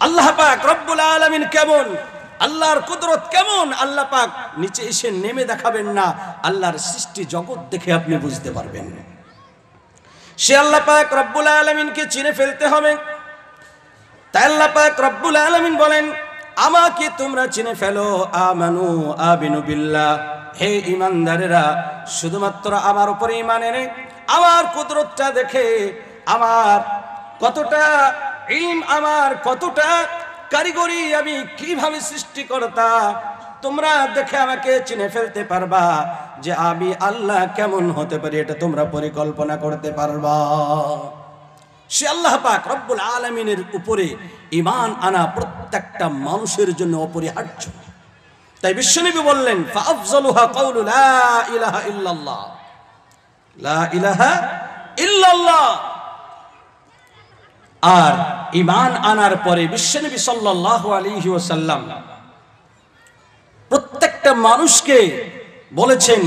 আল্লাহ পাক রব্বুল আলামিন কেমন, আল্লাহর কুদরত কেমন, আল্লাহ পাক নিচে এসে নেমে দেখাবেন না, আল্লাহর সৃষ্টি জগৎ দেখে আপনি বুঝতে পারবেন। সে আল্লাহ পাক রব্বুল আলামিনকে চিনে ফেলতে হবে। তাই আল্লাহ পাক রব্বুল আলামিন বলেন, আমাকে তোমরা চিনে ফেলো। আমানু আবিনু বিল্লাহ, হে ঈমানদারেরা শুধুমাত্র আমার উপরে ঈমান এনে আমার কুদরতটা দেখে, আমার কতটা ইলম, আমার কতটা কারিগরি, আমি কিভাবে সৃষ্টিকর্তা, তোমরা দেখে আমাকে চিনে ফেলতে পারবা যে আমি আল্লাহ কেমন হতে পারি, এটা তোমরা পরিকল্পনা করতে পারবা। সে আল্লাহ পাক রব্বুল আলামিনের উপরে ঈমান আনা প্রত্যেকটা মানুষের জন্য অপরিহার্য। তাই বিশ্বনবী বললেন, ফাআফযালুহা কাউলু লা ইলাহা ইল্লাল্লাহ, লা ইলাহা ইল্লাল্লাহ। আর ঈমান আনার পরে বিশ্বনবী সাল্লাল্লাহু আলাইহি ওয়াসাল্লাম প্রত্যেকটা মানুষকে বলেছেন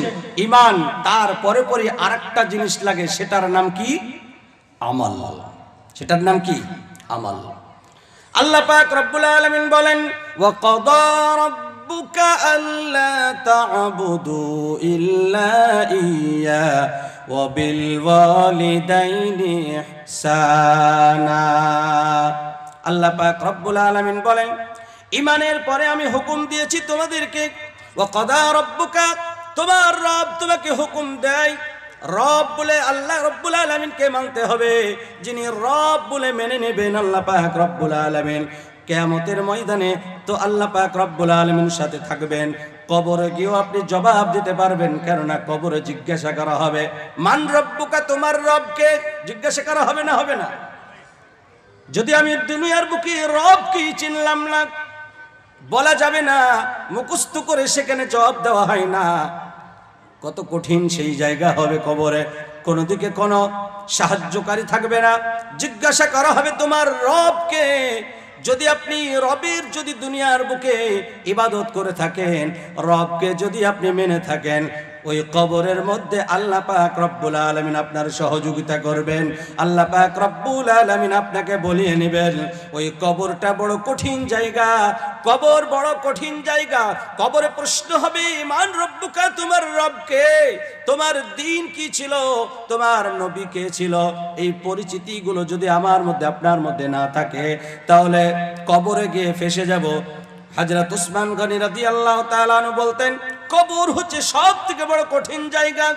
ঈমান, তার পরে পরে আরেকটা জিনিস লাগে, সেটার নাম কি? আমল। সেটার নাম কি? আমল। আল্লাহ পাক রব্বুল আলামিন বলেন, ওয়া ক্বাদা রাব্বুকা আল্লা তা'বুদু ইল্লা ইয়্যা ওয়া বিল ওয়ালিদাইনি ইহসানা। আল্লাহ পাক রব্বুল আলামিন বলেন, ঈমানের পরে আমি হুকুম দিয়েছি তোমাদেরকে, ওয়া ক্বাদা রাব্বুকা, তোমার রব তোমাকে হুকুম দেয়। রব বলে আল্লাহ রব্বুল আলামিনকে মানতে হবে। যিনি রব বলে মেনে নেবেন আল্লাহ পাক রব্বুল আলামিন, কিয়ামতের ময়দানে তো আল্লাহ পাক রব্বুল আলামিনের সাথে থাকবেন। কবরে গিয়েও আপনি জবাব দিতে পারবেন, কেননা কবরে জিজ্ঞাসা করা হবে, মান রব্বুকা, তোমার রবকে জিজ্ঞাসা করা হবে না? হবে না? যদি আমি দুনিয়ার বুকে রবকে চিনলাম না, বলা যাবে না, মুখস্থ করে সেখানে জবাব দেওয়া হয় না, কত কঠিন সেই জায়গা হবে কবরে। কোনো দিকে কোনো সাহায্যকারী থাকবে না। জিজ্ঞাসা করা হবে তোমার রবকে। যদি আপনি রবের যদি দুনিয়ার বুকে ইবাদত করে থাকেন, রবকে যদি আপনি মেনে থাকেন, ওই কবরের মধ্যে আল্লাহ পাক রব্বুল আলামিন আপনার সহযোগিতা করবেন। আল্লাহ পাক রব্বুল আলামিন আপনাকে বলিয়ে নেবেন। ওই কবরটা বড় কঠিন জায়গা, কবর বড় কঠিন জায়গা। কবরে প্রশ্ন হবে, মান রব্বুকা, তোমার রবকে, তোমার দিন কি ছিল, তোমার নবী কে ছিল, এই পরিচিতিগুলো যদি আমার মধ্যে আপনার মধ্যে না থাকে, তাহলে কবরে গিয়ে ফেসে যাব। হযরত উসমান গনি রাদিয়াল্লাহু তাআলা আনহু বলতেন, কবর হচ্ছে সব থেকে বড় কঠিন জায়গা,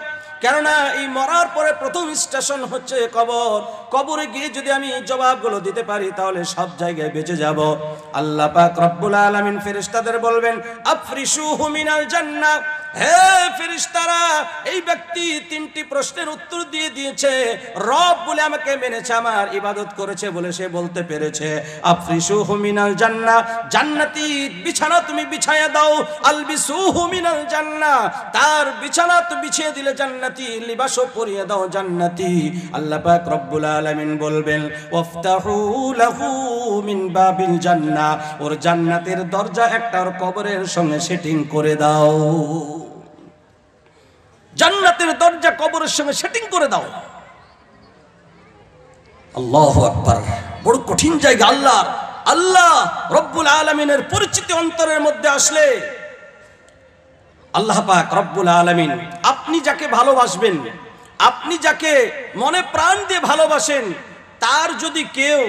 কেননা এই মরার পরে প্রথম স্টেশন হচ্ছে কবর। কবরে গিয়ে যদি আমি জবাবগুলো দিতে পারি, তাহলে সব জায়গায় বেঁচে যাব। আল্লাহ পাক রব্বুল আলামিন ফেরেশতাদের বলবেন, আফরিশুহু মিনাল জান্নাহ, হে ফেরেশতারা, এই ব্যক্তি তিনটি প্রশ্নের উত্তর দিয়ে দিয়েছে, রব বলে আমাকে মেনেছে, আমার ইবাদত করেছে বলে সে বলতে পেরেছে। আফরিশুহু মিনাল জান্নাহ, জান্নাতি বিছানা তুমি বিছায়া দাও। আলবিসুহু মিনাল জান্নাহ, তার বিছানা তো বিছিয়ে দিলে জান্নাতি, লিবাসও পরিয়ে দাও জান্নাতি। আল্লাহ পাক রব্বুল আলামিন বলবেন, ওয়াফতাহু লাহু মিন বাবিল জান্নাহ, ওর জান্নাতের দরজা একটা ওর কবরের সঙ্গে সেটিং করে দাও। জান্নাতের দরজা কবরের সঙ্গে সেটিং করে দাও। আল্লাহু আকবার, বড় কঠিন জায়গা। আল্লাহ রব্বুল আলামিনের পরিচিতি অন্তরের মধ্যে আসলে আল্লাহ পাক রব্বুল আলামিন, আপনি যাকে ভালোবাসবেন, আপনি যাকে মনে প্রাণ দিয়ে ভালোবাসেন, তার যদি কেউ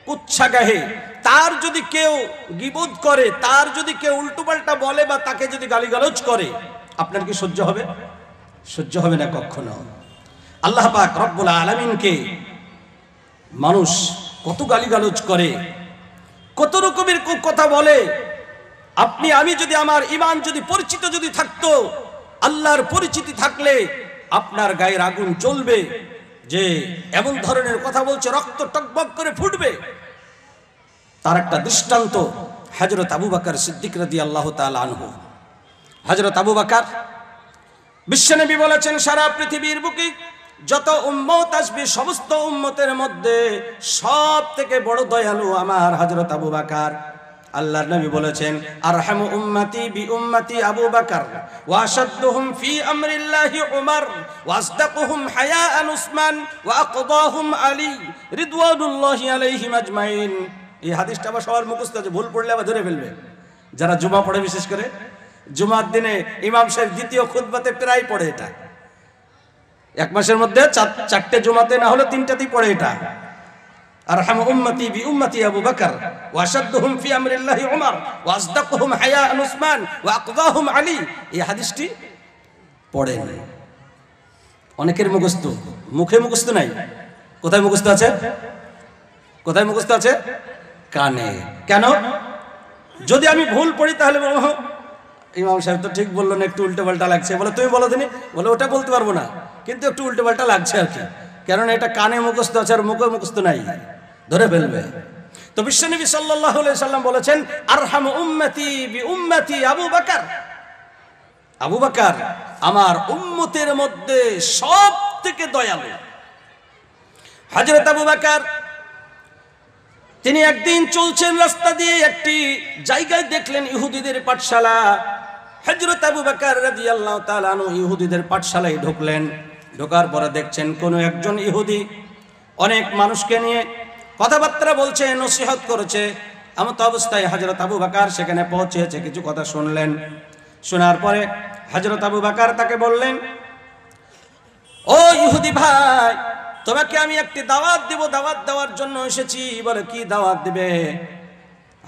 কুচ্ছা গাহে, তার যদি কেউ গীবত করে, তার যদি কেউ উল্টোপাল্টা বলে বা তাকে যদি গালিগালাজ করে, আপনার কি সহ্য হবে? সহ্য হবে না কখনো। আল্লাহ পাক রব্বুল আলামিনকে মানুষ কত গালিগালাজ করে, কত রকমের কথা বলে। আপনি আমি যদি আমার ঈমান যদি পরিচিত যদি থাকতো, আল্লাহর পরিচিতি থাকলে আপনার গায়ের আগুন জ্বলবে যে এমন ধরনের কথা বলছে, রক্ত টকবক করে ফুটবে। তার একটা দৃষ্টান্ত হযরত আবু বকর সিদ্দিক রাদিয়াল্লাহু তাআলা আনহু। হযরত আবু বকর, বিশ্বনবী বলেছেন, সারা পৃথিবীর বুকে যত উম্মত আসবে, সমস্ত উম্মতের মধ্যে সব থেকে বড় দয়ালু আমার হযরত আবু বকর। আল্লাহর নবী বলেছেন, আরহামু উম্মতি বি উম্মতি আবু বকর ওয়া আশাদ্দুহুম ফি আমরিল্লাহি উমর ওয়া আসদাকুহুম হায়াআন উসমান ওয়া আকদাহুম আলী রিদওয়ানুল্লাহি আলাইহিম আজমাইন। এই হাদিসটা আবার সবার মুখস্থ আছে, ভুল পড়লে আবার ধরে ফেলবে যারা জুমা পড়ে। বিশেষ করে জুমার দিনে ইমাম সাহেব দ্বিতীয় খুতবাতে প্রায় পড়ে এটা। এক মাসের মধ্যে চারটে জুমাতে না হলে তিনটাতেই পড়ে এটা। আরহামু উম্মতি বি উম্মতি আবু বকর ওয়া আশাদ্দুহুম ফি আমরিল্লাহি উমর ওয়া আসদাকুহুম হায়াআন উসমান ওয়া আকযাহুম আলী। এই হাদিসটি পড়েন। অনেকের মুখস্থ, মুখে মুখস্থ নাই। কোথায় মুখস্থ আছে? কোথায় মুখস্থ আছে? কানে। কেন? যদি আমি ভুল পড়ি তাহলে ইমাম সাহেব তো ঠিক বললো না, একটু উল্টো পাল্টা লাগছে। বলে তুমি বলো দিনি, বলে ওটা বলতে পারবো না, কিন্তু একটু উল্টো পাল্টা লাগছে আর কি। কারণ এটা কানে মুখস্থ আছে আর মুখে মুখস্থ নাই, ধরে ফেলবে। তো বিশ্বনবী সাল্লাল্লাহু আলাইহি সাল্লাম বলেছেন আরহামু উম্মতি বি উম্মতি আবু বকর। আবু বকর আমার উম্মতের মধ্যে সব থেকে দয়ালু। হযরত আবু বকর তিনি একদিন চলছেন রাস্তা দিয়ে, একটি জায়গায় দেখলেন ইহুদিদের পাঠশালা। হযরত আবু বকর রাদিয়াল্লাহু তাআলা আনহু ইহুদিদের পাঠশালায় ঢুকলেন। ঢোকার পরে দেখছেন কোন একজন ইহুদি অনেক মানুষকে নিয়ে কথাবার্তা বলছে, নসিহত করেছে। এমত অবস্থায় হযরত আবু বকর সেখানে পৌঁছেছে, কিছু কথা শুনলেন। শোনার পরে হযরত আবু বকর তাকে বললেন, ও ইহুদি ভাই, তোমাকে আমি একটি দাওয়াত দেব, দাওয়াত দেওয়ার জন্য এসেছি। বলে কি দাওয়াত দিবে?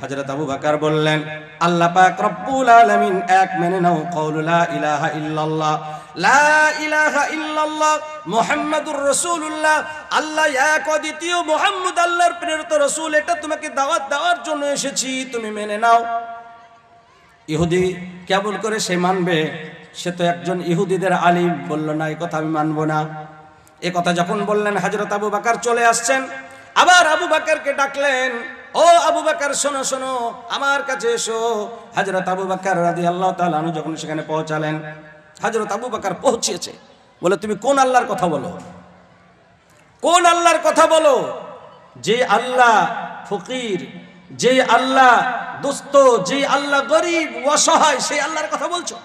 হযরত আবু বকর বললেন, আল্লাহ পাক রব্বুল আলামিন এক মেনে নাও, কওলু লা ইলাহা ইল্লাল্লাহ, লা ইলাহা ইল্লাল্লাহ মুহাম্মাদুর রাসূলুল্লাহ, আল্লাহ এক, অদ্বিতীয়, মুহাম্মদ আল্লাহর প্রেরিত রাসূল। এটা তোমাকে দাওয়াত দেওয়ার জন্য এসেছি, তুমি মেনে নাও। ইহুদি কেবল করে সে মানবে? সে তো একজন ইহুদিদের আলিম। বলল না, এই কথা আমি মানব না। এ কথা যখন বললেন, হযরত আবু বকর চলে আসছেন। আবার আবু বকরকে ডাকলেন, ও আবু বকর শোনো শোনো, আমার কাছে এসো। হযরত আবু বকর রাদিয়াল্লাহু তাআলা আনহু যখন সেখানে পৌঁছালেন, হযরত আবু বকর পৌঁছেছে। বলে তুমি কোন আল্লাহর কথা বলো? কোন আল্লাহর কথা বলো? যে আল্লাহ ফকির, যে আল্লাহ দুস্থ, যে আল্লাহ গরিব অসহায়, সেই আল্লাহর কথা বলছো?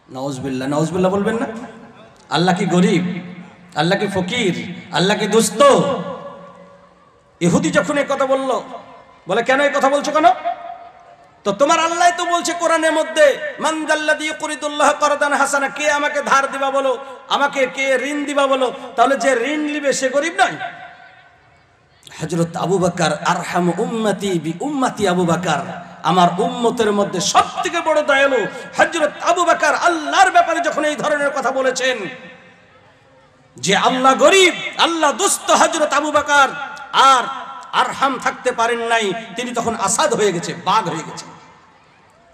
নাউজুবিল্লাহ, নাউজুবিল্লাহ বলবেন না? আল্লাহ কি গরিব? আল্লাহ কি ফকির? আল্লাহ কি দুস্থ? ইহুদি যখন এই কথা বলল, বলে কেন এই কথা বলছো কেন? তো তোমার আল্লাহ তো বলছে কোরআনের মধ্যে, মান যাল্লাযী ইউকরিদুল্লাহ করদান হাসানা, কে আমাকে ধার দিবা বলো, আমাকে কে ঋণ দিবা বলো। তাহলে যে ঋণ নিবে সে গরিব নয়? হযরত আবু বকর আরহামু উম্মতি বি উম্মতি আবু বকর, আমার উম্মতের মধ্যে সবথেকে বড় দয়ালু হযরত আবু বকর আল্লাহর ব্যাপারে যখন এই ধরনের কথা বলেছেন, যে আল্লাহ গরিব, আল্লাহ দুস্থ, হযরত আবু বকর আর আরহাম থাকতে পারেন নাই। তিনি তখন আসাদ হয়ে গেছে, বাঘ হয়ে গেছে।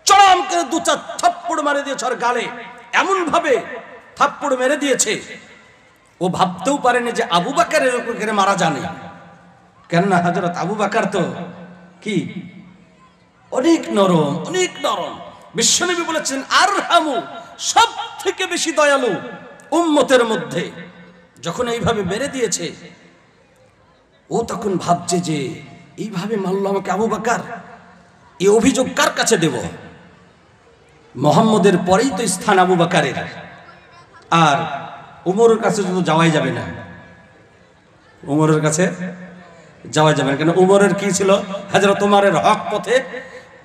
চরম করে দু চার থাপ্পড় মেরে দিয়েছে ওর গালে, এমন ভাবে থাপ্পড় মেরে দিয়েছে ও ভাবতেও পারেনি যে আবু বকরের উপরে মারা জানে। কেননা হযরত আবু বকর তো কি অনেক নরম, অনেক নরম। বিশ্বনবী বলেছেন আরহামু, সব থেকে বেশি দয়ালু উম্মতের মধ্যে। যখন এইভাবে মেরে দিয়েছে, ও তখন ভাবছে যে এইভাবে মারল আমাকে আবু বকর, এই অভিযোগ কার কাছে দেব? মুহাম্মদের পরেই তো স্থান আবু বকরের, আর উমরের কাছে তো যাওয়াই যাবে না। উমরের কাছে যাওয়া যাবে না, কেন উমরের কি ছিল? হযরত উমরের হক পথে,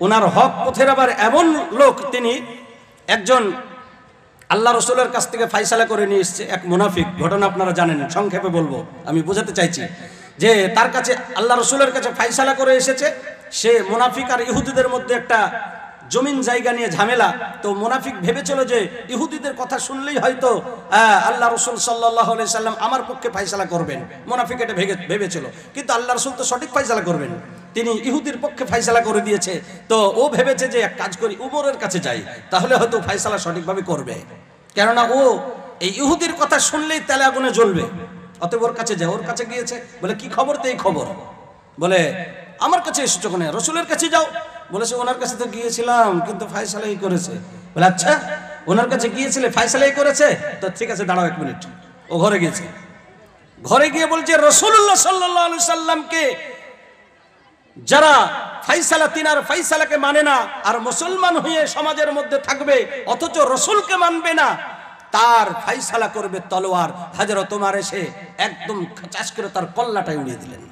ওনার হক পথের আবার এমন লোক, তিনি একজন আল্লাহ রসুলের কাছ থেকে ফাইসালা করে নিয়ে এসছে এক মুনাফিক। ঘটনা আপনারা জানেন, সংক্ষেপে বলবো, আমি বোঝাতে চাইছি যে তার কাছে আল্লাহ রসুলের কাছে ফাইসালা করে এসেছে। সে মুনাফিক আর ইহুদিদের মধ্যে একটা জমিন জায়গা নিয়ে ঝামেলা। তো মুনাফিক ভেবেছিল যে ইহুদিদের কথা শুনলেই হয়তো আল্লাহ রসুল সাল্লাল্লাহু আলাইহি সাল্লাম আমার পক্ষে ফাইসালা করবেন। মুনাফিক এটা ভেবেছিল, কিন্তু আল্লাহ রসুল তো সঠিক ফাইসালা করবেন, তিনি ইহুদির পক্ষে ফাইসালা করে দিয়েছে। তো ও ভেবেছে যে এক কাজ করি, উমরের কাছে যাই, তাহলে হয়তো ফাইসালা সঠিকভাবে করবে। কেননা ও এই ইহুদির কথা শুনলেই তেলে আগুনে জ্বলবে। অতএব ওর কাছে যায়। ওর কাছে গিয়েছে, বলে কি খবর? তো এই খবর। বলে আমার কাছে এসেছো কেন? রসুলের কাছে যাও। বলেছে ওনার কাছে তো গিয়েছিলাম, কিন্তু ফাইসালাই করেছে। বলে আচ্ছা, ওনার কাছে গিয়েছিলে, ফাইসালাই করেছে? তো ঠিক আছে, দাঁড়াও এক মিনিট। ও ঘরে গিয়েছে। ঘরে গিয়ে বলছে রাসূলুল্লাহ সাল্লাল্লাহু আলাইহি সাল্লামকে যারা ফাইসালা, তিনার ফাইসালাকে মানে না, আর মুসলমান হয়ে সমাজের মধ্যে থাকবে অথচ রসুলকে মানবে না, তার ফাইসালা করবে তলোয়ার। হযরত ওমর এসে একদম চাষ করে তার কল্লাটাই উড়িয়ে দিলেন।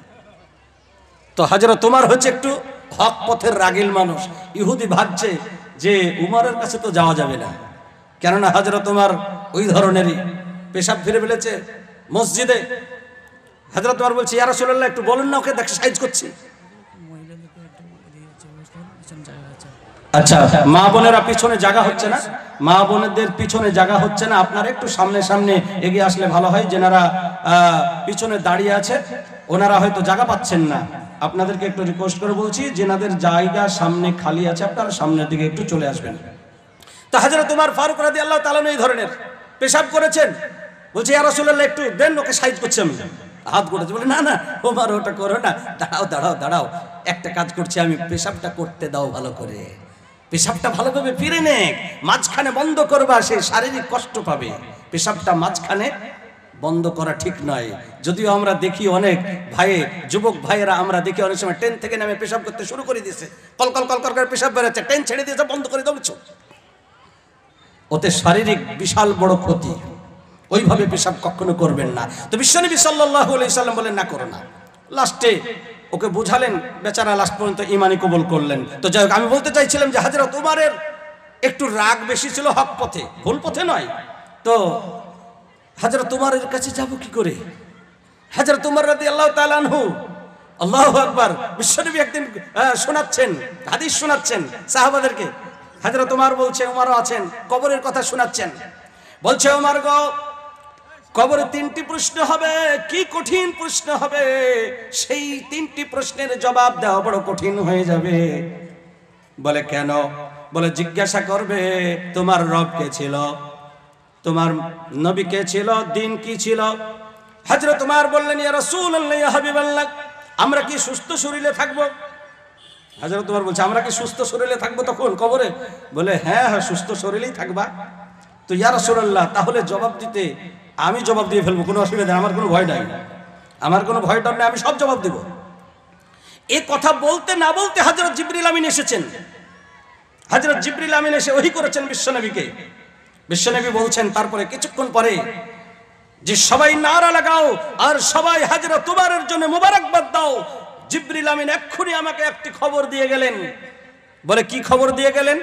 তো হযরত উমর হচ্ছে একটু হক পথের রাগিল মানুষ। ইহুদি ভাবছে যে উমরের কাছে তো যাওয়া যাবে না, কেননা হযরত উমর ওই ধরনেরই পেশাব ফিরে ফেলেছে মসজিদে। হযরত উমর বলছে, ইয়া রাসূলুল্লাহ একটু বলুন না ওকে, দেখ সাইজ করছি। আচ্ছা, মা বোনেরা পিছনে জায়গা হচ্ছে না, মা বোনেদের পিছনে জায়গা হচ্ছে না, আপনারা একটু সামনে সামনে এগিয়ে আসলে ভালো হয়। যেনারা পিছনে দাঁড়িয়ে আছে ওনারা হয়তো জায়গা পাচ্ছেন না, আপনাদেরকে একটু রিকোয়েস্ট করে বলছি, যেনাদের জায়গা সামনে খালি আছে আপনারা সামনের দিকে একটু চলে আসবেন। তা হযরত উমর ফারুক রাদিয়াল্লাহু তাআলা এই ধরনের পেশাব করেছেন, বলছে ইয়া রাসূলুল্লাহ একটু দেন, ওকে সাইজ করছি আমি। হাত করেছে, বলে না না ওমর ওটা করো না, দাঁড়াও দাঁড়াও দাঁড়াও, একটা কাজ করছি আমি, পেশাবটা করতে দাও ভালো করে, পেশাবটা ভালোভাবে ফিরে নে, মাঝখানে বন্ধ করবা, সে শারীরিক কষ্ট পাবে। পেশাবটা মাঝখানে বন্ধ করা ঠিক নয়। যদিও আমরা দেখি অনেক ভাই, যুবক ভাইয়েরা আমরা দেখি অনেক সময় ট্রেন থেকে নেমে পেশাব করতে শুরু করে দিয়েছে, কল কল কল কল করে পেশাব বেরোচ্ছে, ট্রেন ছেড়ে দিয়েছে, বন্ধ করে দৌড়ছো, ওতে শারীরিক বিশাল বড় ক্ষতি। ওইভাবে পেশাব কখনো করবেন না। তো বিশ্বনবী সাল্লাল্লাহু আলাইহি সাল্লাম বলেন না করো না। লাস্টে ওকে বুঝালেন, বেচারা লাস্ট পর্যন্ত ঈমানি কবুল করলেন। তো যাই হোক, আমি বলতে চাইছিলাম যে হযরত উমরের একটু রাগ বেশি ছিল, হক পথে, ভুল পথে নয়। তো হযরত উমরের কাছে যাব কি করে? হযরত উমর রাদিয়াল্লাহু তাআলা আনহু, আল্লাহু আকবার, বিশ্বনবী একদিন শোনাচ্ছেন, হাদিস শোনাচ্ছেন সাহাবাদেরকে। হযরত উমর বলছে, উমরও আছেন, কবরের কথা শোনাচ্ছেন। বলছে উমর গো, কবরে তিনটি প্রশ্ন হবে, কি কঠিন প্রশ্ন হবে, সেই তিনটি প্রশ্নের জবাব দেওয়া বড় কঠিন হয়ে যাবে। বলে কেন? বলে জিজ্ঞাসা করবে তোমার রব কে ছিল, তোমার নবী কে ছিল, দিন কি ছিল। হযরত উমর বললেন, ইয়া রাসূলুল্লাহ, ইয়া হাবিবাল্লাহ, আমরা কি সুস্থ শরীরে থাকবো? হযরত উমর বলছে, আমরা কি সুস্থ শরীরে থাকবো তখন কবরে? বলে হ্যাঁ হ্যাঁ, সুস্থ শরীরেই থাকবা। তো ইয়া রাসূলুল্লাহ, তাহলে জবাব দিতে আমি জবাব দিয়ে ফেলবো, কোনো অসুবিধা নেই, আমার কোনো ভয় নাই, আমার কোনো ভয় ডর নেই, আমি সব জবাব দেব। এই কথা বলতে না বলতে হযরত জিবরিল আমিন এসেছেন। হযরত জিবরিল আমিন এসে ওহী করেছেন বিশ্বনবীকে। বিশ্বনবী বলছেন তারপরে কিছুক্ষণ পরে যে সবাই নারা লাগাও আর সবাই হযরত উমরের জন্য মোবারকবাদ দাও। জিবরিল আমিন এক্ষুনি আমাকে একটি খবর দিয়ে গেলেন। বলে কি খবর দিয়ে গেলেন?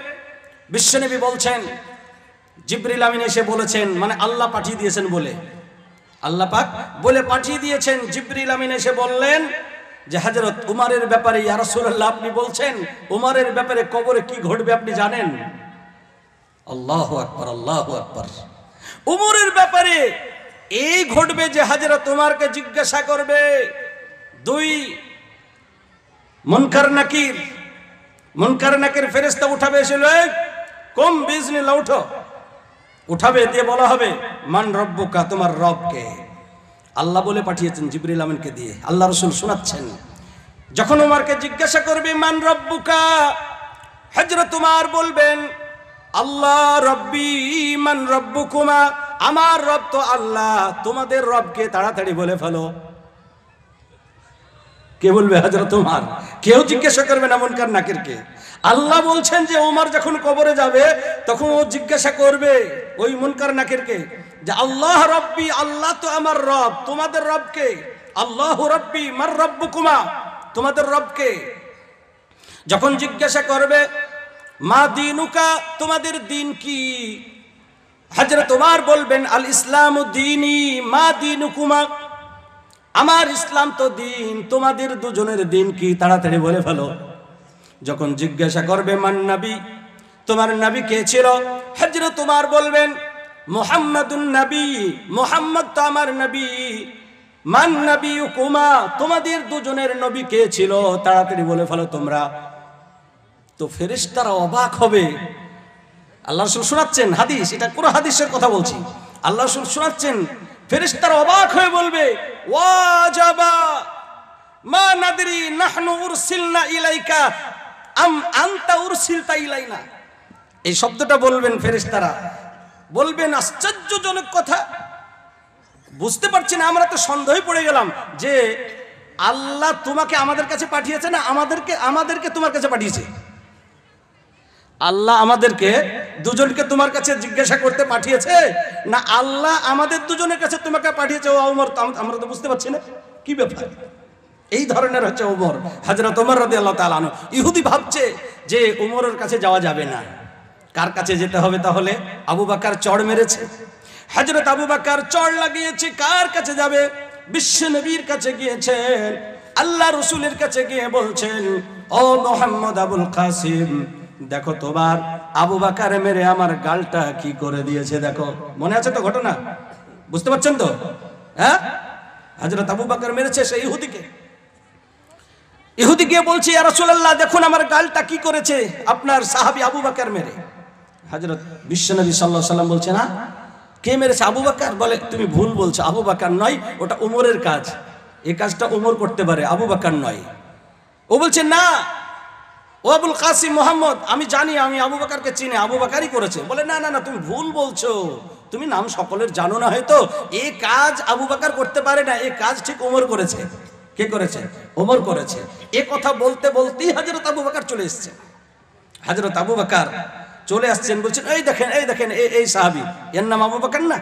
বিশ্বনবী বলছেন, জিবরিল আমিন এসে বলেছেন, মানে আল্লাহ পাঠিয়ে দিয়েছেন বলে, আল্লাহ পাক বলে পাঠিয়ে দিয়েছেন। জিবরিল আমিন এসে বললেন যে হযরত উমরের ব্যাপারে, ইয়া রাসূলুল্লাহ আপনি বলছেন উমরের ব্যাপারে কবরে কি ঘটবে আপনি জানেন? আল্লাহু আকবার, আল্লাহু আকবার। উমরের ব্যাপারে এই ঘটবে যে হযরত উমরকে জিজ্ঞাসা করবে দুই মুনকার নাকির, মুনকার নাকির ফেরেশতা উঠাবে, এসে কম বিজনিল্লাহ উঠো, উঠাবে, দিয়ে বলা হবে মান রব্বুকা, তোমার রব কে? আল্লাহ বলে পাঠিয়েছেন জিবরিল আমিনকে দিয়ে, আল্লাহ রাসূল শোনাচ্ছেন। যখন উমরকে জিজ্ঞাসা করবে মান রব্বুকা, হযরত উমর বলবেন আল্লাহ রব্বি মান রব্বুকুমা, আমার রব তো আল্লাহ, তোমাদের রবকে তাড়াতাড়ি বলে ফেলো। কে বলবে? হযরত উমর। কেউ জিজ্ঞাসা করবে না মুনকার নাকিরকে। আল্লাহ বলছেন যে উমর যখন কবরে যাবে তখন ও জিজ্ঞাসা করবে ওই মুনকার নাকিরকে যে আল্লাহ রব্বি, আল্লাহ তো আমার রব, তোমাদের রবকে? আল্লাহু রব্বি মার রব্বুকুমা, তোমাদের রবকে? যখন জিজ্ঞাসা করবে মা দীনুকা, তোমাদের দিন কি? হযরত উমর বলবেন আল ইসলামু দীনি মা দীনুকুমা, আমার ইসলাম তো দিন, তোমাদের দুজনের দিন কি? তাড়াতাড়ি বলে ফেলো। যখন জিজ্ঞাসা করবে মান নবী, তোমার নবী কে ছিল? হযরত উমর বলবেন মুহাম্মাদুন নবী, মুহাম্মদ তো আমার নবী। মান নবিয়ুকুমা, তোমাদের দুজনের নবী কে ছিল? তাড়াতাড়ি বলে ফেলো তোমরা। তো ফেরেশতারা অবাক হবে। আল্লাহ রাসূল শোনাচ্ছেন হাদিস, এটা পুরো হাদিসের কথা বলছি। আল্লাহ রাসূল শোনাচ্ছেন, ফেরেশতারা অবাক হয়ে বলবে ওয়াজাবা মা নাদরি নাহনু উরসিলনা ইলাইকা আম আনতা উরসিলতা ইলাইনা। এই শব্দটা বলবেন ফেরেশতারা, বলবেন আশ্চর্যজনক কথা, বুঝতে পারছি না, আমরা তো সন্দেহে পড়ে গেলাম যে আল্লাহ তোমাকে আমাদের কাছে পাঠিয়েছে না আমাদেরকে তোমার কাছে পাঠিয়েছে। আল্লাহ আমাদেরকে দুজনকে তোমার কাছে জিজ্ঞাসা করতে পাঠিয়েছে না আল্লাহ আমাদের দুজনের কাছে তোমাকে পাঠিয়েছে? ও ওমর, আমরা তো বুঝতে পারছি না কি ব্যাপার। এই ধরনের হচ্ছে ওমর, হযরত ওমর রাদিয়াল্লাহু তাআলা আনহু। ইহুদি ভাবছে যে ওমরের কাছে যাওয়া যাবে না, কার কাছে যেতে হবে তাহলে? আবু বকর চড় মেরেছে, হযরত আবু বকর চড় লাগিয়েছে, কার কাছে যাবে? বিশ্ব নবীর কাছে গিয়েছেন, আল্লাহ রাসূলের কাছে গিয়ে বলছেন, ও মুহাম্মদ আবুল কাসিম, দেখো তোমার আবু বকর মেরে আমার গালটা কি করে দিয়েছে দেখো। মনে আছে তো ঘটনা? বুঝতে পারছেন তো? হ্যাঁ, হযরত আবু বকর মেরেছে সেই ইহুদিকে। ইহুদি গিয়ে বলছে, ইয়া রাসূলুল্লাহ দেখুন আমার গালটা কি করেছে আপনার সাহাবী আবু বকর মেরে। হযরত বিশ্বনবী সাল্লাল্লাহু আলাইহি ওয়াসাল্লাম বলছে, না কে মেরেছে? আবু বকর। বলে তুমি ভুল বলছো, আবু বকর নয়, ওটা উমরের কাজ, এই কাজটা উমর করতে পারে, আবু বকর নয়। ও বলছে, না ও আবুল কাসিম মুহাম্মদ, আমি জানি, আমি আবু বকরকে চিনি, আবু বকরই করেছে। বলে না না না, তুমি ভুল বলছো, তুমি নাম সকলের জানো না হয়তো, এই কাজ আবু বকর করতে পারে না, এই কাজ ঠিক ওমর করেছে। কে করেছে? ওমর করেছে। এ কথা বলতে বলতেই হযরত আবু বকর চলে এসেছে। হযরত আবু বকর চলে আসছেন, বলছেন এই দেখেন এই দেখেন এই সাহাবী, এর নাম আবু বকর না?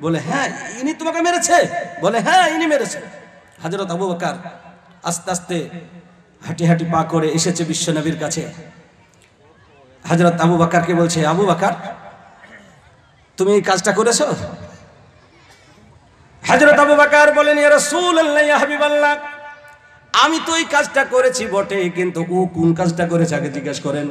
বলে হ্যাঁ, ইনি তোমাকে মেরেছে? বলে হ্যাঁ, ইনি মেরেছে। হযরত আবু বকর আস্তে আস্তে হাঁটি হাঁটি পা করে এসেছে বিশ্ব নবীর কাছে। হযরত আবু বকরকে বলছে, আবু বকর তুমি এই কাজটা করেছো? হযরত আবু বকর বলেন, ইয়া রাসূলুল্লাহ ইয়া হাবিবাল্লাহ, আমি তো এই কাজটা করেছি বটে, কিন্তু ও কোন কাজটা করেছে আগে জিজ্ঞেস করেন।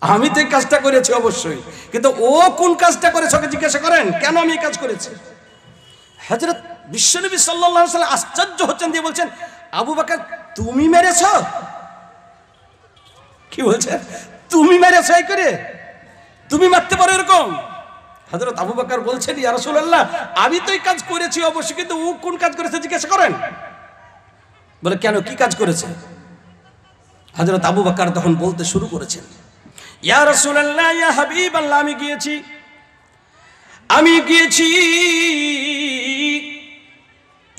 আমি তো এই কাজটা করেছি অবশ্যই, কিন্তু ও কোন কাজটা করেছে আগে জিজ্ঞাসা করেন, কেন আমি এই কাজ করেছি? হযরত বিশ্বনবী সাল্লাল্লাহু আলাইহি ওয়াসাল্লাম আশ্চর্য হচ্ছেন, দিয়ে বলছেন, আবু বকর তুমি মেরেছো? কি বলছেন? তুমি মেরেছো? এই করে তুমি মারতে পারো এরকম? হযরত আবু বকর বলছেন, ইয়া রাসূলুল্লাহ আমি তো এই কাজ করেছি অবশ্যই, কিন্তু ও কোন কাজ করেছে জিজ্ঞাসা করেন। বলে কেন, কি কাজ করেছে? হযরত আবু বকর তখন বলতে শুরু করেছেন, ইয়া রাসূলুল্লাহ ইয়া হাবিবাল্লাহ, আমি গিয়েছি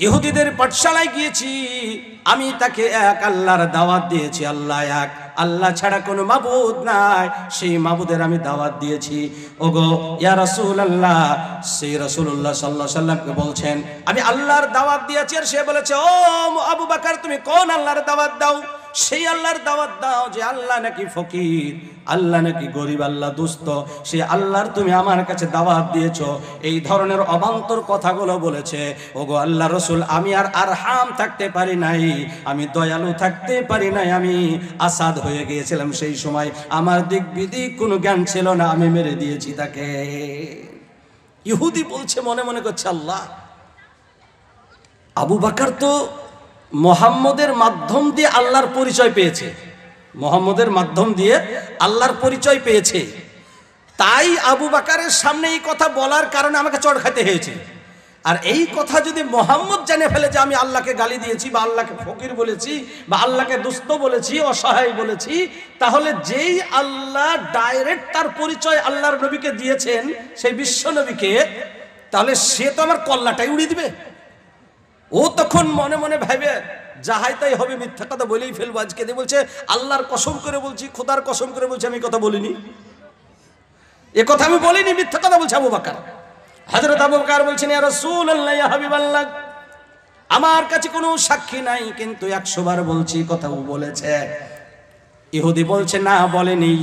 ইহুদিদের পাঠশালায় গিয়েছি, আমি তাকে এক আল্লাহর দাওয়াত দিয়েছি, আল্লাহ এক, আল্লাহ ছাড়া কোনো মাবুদ নাই, সেই মাবুদের আমি দাওয়াত দিয়েছি। ওগো ইয়া রাসূলুল্লাহ, সেই রাসূলুল্লাহ সাল্লাল্লাহু আলাইহি সাল্লামকে বলছেন আমি আল্লাহর দাওয়াত দিয়েছি, আর সে বলেছে, ও আবু বকর তুমি কোন আল্লাহর দাওয়াত দাও? সেই আল্লাহর দাওয়াত দাও যে আল্লাহ নাকি ফকির, আল্লাহ নাকি গরিব, আল্লাহ দুস্থ, সেই আল্লাহর তুমি আমার কাছে দাওয়াত দিয়েছো। এই ধরনের অবান্তর কথাগুলো বলেছে। ওগো আল্লাহ রাসূল, আমি আর আরহাম থাকতে পারি নাই, আমি দয়ালু থাকতে পারি নাই, আমি আসাদ হয়ে গিয়েছিলাম সেই সময়, আমার দিক বিদিক কোনো জ্ঞান ছিল না, আমি মেরে দিয়েছি তাকে। ইহুদি বলছে, মনে মনে করছে, আল্লাহ, আবু বকর তো মুহাম্মদের মাধ্যম দিয়ে আল্লাহর পরিচয় পেয়েছে, মুহাম্মদের মাধ্যম দিয়ে আল্লাহর পরিচয় পেয়েছে, তাই আবু বকরের সামনে এই কথা বলার কারণে আমাকে চড় খাইতে হয়েছে। আর এই কথা যদি মুহাম্মদ জেনে ফেলে যে আমি আল্লাহকে গালি দিয়েছি, বা আল্লাহকে ফকির বলেছি, বা আল্লাহকে দুস্থ বলেছি, অসহায় বলেছি, তাহলে যেই আল্লাহ ডাইরেক্ট তার পরিচয় আল্লাহর নবীকে দিয়েছেন, সেই বিশ্ব নবীকে, তাহলে সে তো আমার কল্লাটাই উড়িয়ে দিবে। ও তখন মনে মনে ভাবে যাহাই তাই হবে, মিথ্যা কথা বলেই ফেলবো আজকে। দিয়ে বলছে, আল্লাহর কসম করে বলছি, খোদার কসম করে বলছি, আমি কথা বলিনি, এ কথা আমি বলিনি, মিথ্যা কথা বলছে আবু বকর। হযরত আবু বকর বলছেন, ইয়া রাসূলুল্লাহ ইয়া হাবিবাল্লাহ, আমার কাছে কোনো সাক্ষী নাই, কিন্তু 100 বার বলছি কথা ও বলেছে। ইহুদি বলছে, না বলেনি,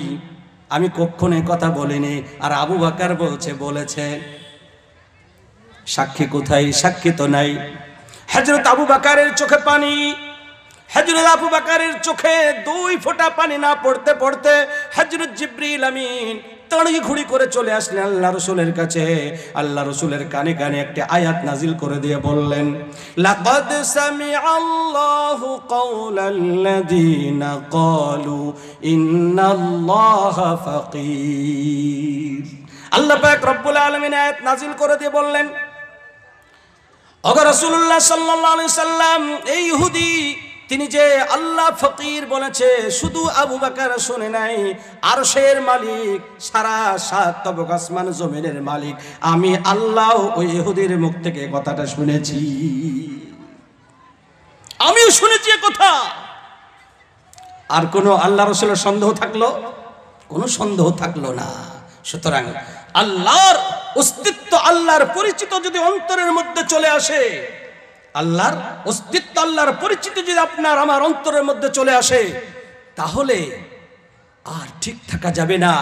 আমি কখনো কথা বলিনি। আর আবু বকর বলছে বলেছে। সাক্ষী কোথায়? সাক্ষী তো নাই। হযরত আবু বকরের চোখে পানি, হযরত আবু বকরের চোখে 2 ফোঁটা পানি না পড়তে পড়তে হযরত জিবরিল আমিন তাড়ি ঘুড়ি করে চলে আসলেন আল্লাহ রাসূলের কাছে। আল্লাহ রাসূলের কানে কানে একটা আয়াত নাজিল করে দিয়ে বললেন, লাকাদ সামিআল্লাহু কাওলাল্লাযীনা ক্বালু ইন্নাল্লাহা ফাকীর। আল্লাহ পাক রব্বুল আলামিন আয়াত নাজিল করে দিয়ে বললেন, ওগো রাসূলুল্লাহ সাল্লাল্লাহু আলাইহি সাল্লাম, এই ইহুদি তিনি যে আল্লাহ ফকির বলেছে, শুধু আবু বকর শুনে নাই, আরশের মালিক, সারা 7 তবক আসমান জমিনের মালিক, আমি আল্লাহ ওই ইহুদির মুখ থেকে কথাটা শুনেছি, আমিও শুনেছি এ কথা। আর কোন আল্লাহ রাসূলের সন্দেহ থাকলো? কোনো সন্দেহ থাকলো না। সুতরাং আল্লাহর অস্তিত্ব, আল্লাহর পরিচিত যদি অন্তরের মধ্যে চলে আসে, আল্লাহর অস্তিত্ব সত্য আল্লাহর পরিচিতি যদি আপনার আমার অন্তরের মধ্যে চলে আসে, তাহলে আর ঠিক থাকা যাবে না।